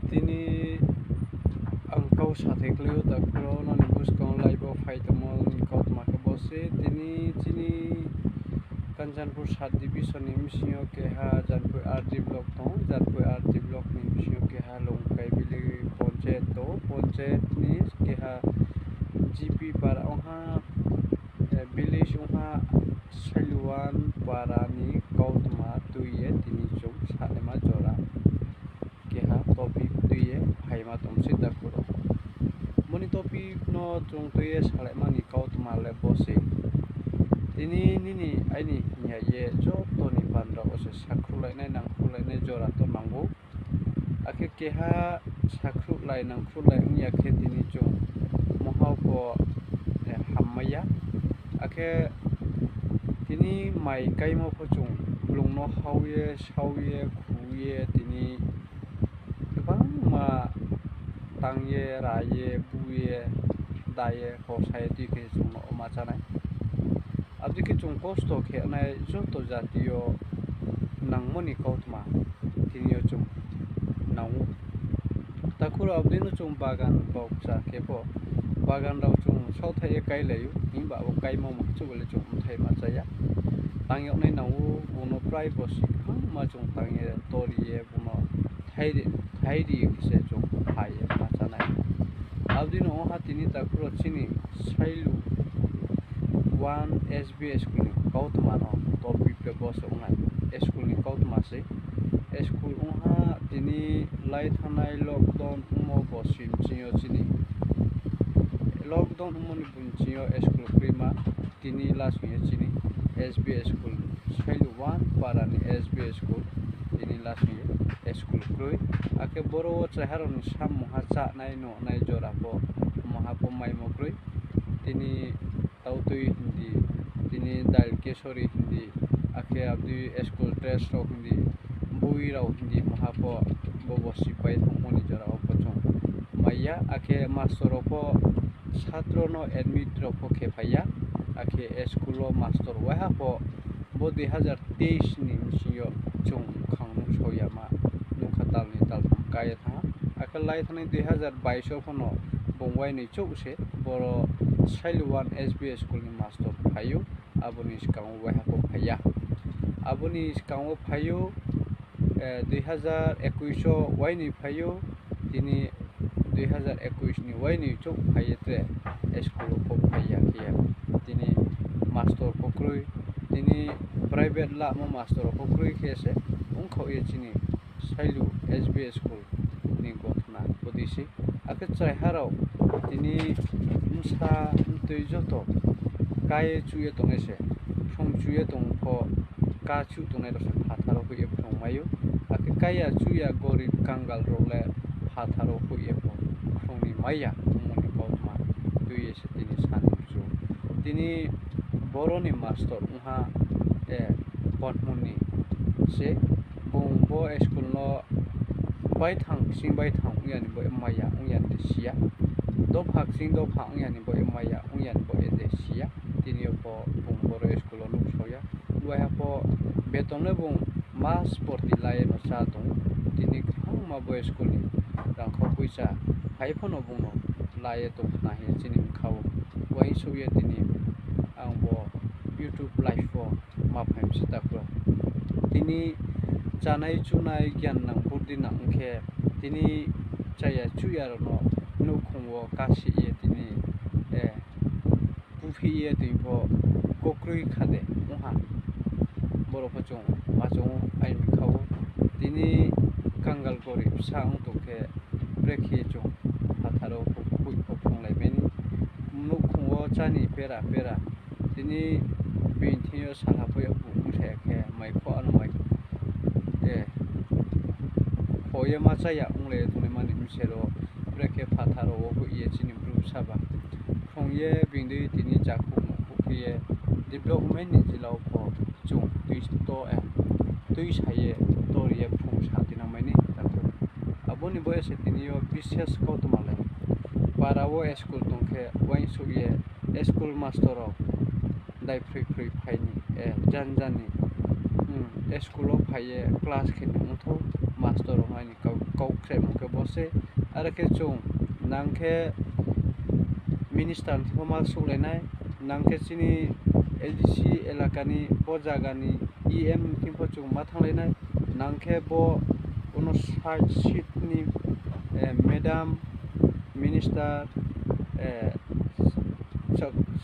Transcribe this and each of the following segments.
Tini angkau sate klio tak pro non bus kong laibo fight mol kaut makabose tini tini Kanjanpur sat division ni misio ke ha Janpur RD block tong Janpur RD block ni misio ke ha longkai bili ponche ni ke ha GP para oha village oha Saluan para ni kaut ma tuye tini chok sate ma jora ke ha topic tuye hai ma tom se tak pro moni topic no chung tuye sale ma ni kaut ma le bose ini nini aini nya ye jo to ni pandra ose sakru lai nai nang khru lai nai jora to nango ake ke ha sakru lai nang khru lai nya khe tini chung mohau ko hammaya ake tini mai kai mo pho chung lungno hauye sauye khuye tini bang ma tangye raye buye daye ko saiti ke chung no ma chanai abdi ke chung kosto khe nai joto jatiyo nangmoni kautma tinio chung nangu takuro abdi no chung bagan boksa kepo bagan rau chung sauthai kai layu himba bo kai mo chu bole chung thai ma chaya tangyo nai nangu bono privacy ma chung tangye toriye bono thairi se chung phaye ma chanai abdi no ha tini takuro chini sailut one SBS school kautma no topic pe boss ungai school ni kautma se school unha tini lai thanai lockdown mo bosim chio chini lockdown mo ni bunchio school prima tini last year chini SBS school sailu one para ni SBS school tini last year school kroi ake boro chaharon sam moha cha nai no nai jora po moha po mai mo kroi tini tautui hindi tini dal kesori hindi ake abdi school dress ro hindi bui ro hindi mahapo bobo sipai thongoni jara opachong maya ake master po satro no admit ro po khepaya ake school ro master wa ha po bo 2023 ni siyo chung khangnu soyama nukhatal ni tal kai tha ake lai thani 2022 phono bongwai ni chuse boro Sailuan SBS school ni master phayu aboni skang wa ha phaya aboni skang phayu 2021 waini phayu tini 2021 ni waini chok phayete school ko phaya kia tini master kokroi tini private la mo master kokroi khese ungkho ye chini Sailu SBS school ni gotna podisi ake chai harau tini musa tui joto kai chuye tongese phong chuye tongpho ka chu tongai ro phatharo ko ye phong mayu ake kaya chuya gorib kangal role phatharo ko ye phong ni maya moni kotma tuye se tini sani chu tini boroni master unha ponmuni se bongbo school no bai thang uyani bo maya uyani sia do phak sing do phang yani bo maya uyani bo edesia tini po boro school no soya wa ha po betonle bong mas sporti lai no sa tong tini khang ma bo school ni rang kho puisa phai phono bong no lai to na he chini khaw wai soya tini ang bo YouTube live for ma phaim sita pro tini chanai chunai gyan nang burdi nang khe tini chaya chuya no no khongwo kasi ye tini pufi ye tibo kokrui khade unha boro phachong machong ai mi khaw tini kangal gori sang to ke brekhi chong patharo ko pui ko phong lai beni no khongwo chani pera tini bin thiyo sala poya bu the khe mai kho an mai khoye ma chaya ungle tuni mani misero brekhe patharo ko ye chini group saba khongye bingdi tini jakhu ko ye development ni jilaw ko chung tui saye toriye phung sa tina maini takho aboni boy se tini yo bisyas ko tumale parawo school tongkhe wai suye school master dai free phaini janjani school of phaye class khe mutho master hai ni kau krem ke bose ara ke chung nangke minister thoma sulenai nangke chini LDC elakani bo jagani EM kimpo chung ma thanglenai nangke bo uno side seat ni madam minister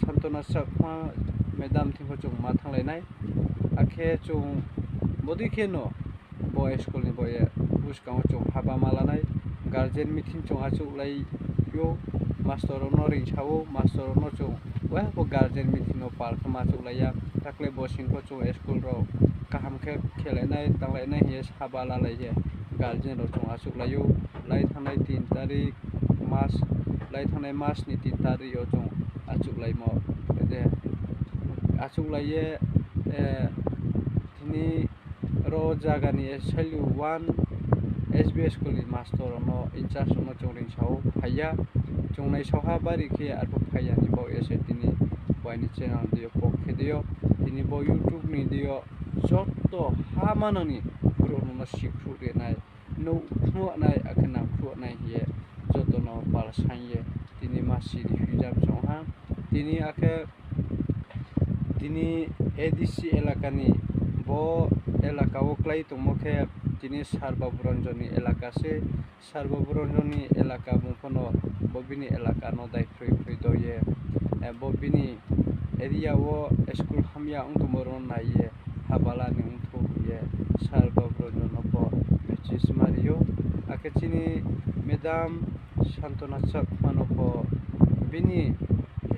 santona sakma madam kimpo chung ma thanglenai akhe chung bodi keno boy school ni boy buskang chung haba malanai guardian meeting chung achuk lai yo master no ring chao master no chung wa bo guardian meeting no par khama chuk lai ya takle bosin ko chung school ro kaham khe khelenai tanglai he haba la lai je guardian ro chung achuk lai yo lai thanai 3 tarik mas lai thanai mas ni 3 tarik yo chung achuk lai mo de achuk lai ye tini ro jagani sailut 1 SBS school ni master no in charge no chongring chao phaya chongnai soha bari ke arbo phaya ni bo ese tini boy ni channel dio pokhe dio tini bo YouTube ni dio jotto hamanani pro no sikru re nai no thua nai akhna thua nai ye jotto no pal sanye tini masi di hijab chongha tini akhe tini ADC elakani bo elaka oklai tongmokhe tini sarbaburanjoni elaka se sarbaburanjoni elaka mungkono bobini elaka no dai free doye bobini area wo school hamya ungtumoron naiye habala ni ungtu ye sarbaburanjono bo pechis mario akechini madam santona sakmano bo bini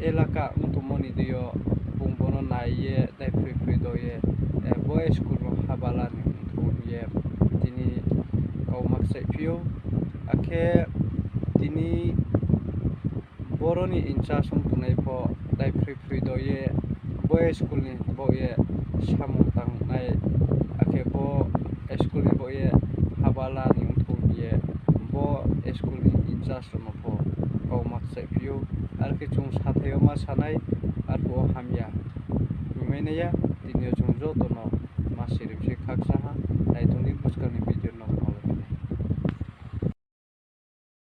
elaka ungtumoni dio bungbono naiye dai free doye bo school ro habala ni ungtu ye tini kau maksai pio akhe tini boroni incha sum tunai po dai free doye boy school ni boye samung tang nai akhe bo school ni boye habala ni thum ye bo school ni incha sum po kau maksai pio arke chung satheo ma sanai ar bo hamya rumenaya tini chung jo tono masirip se khaksa ha dai tuni buskani video no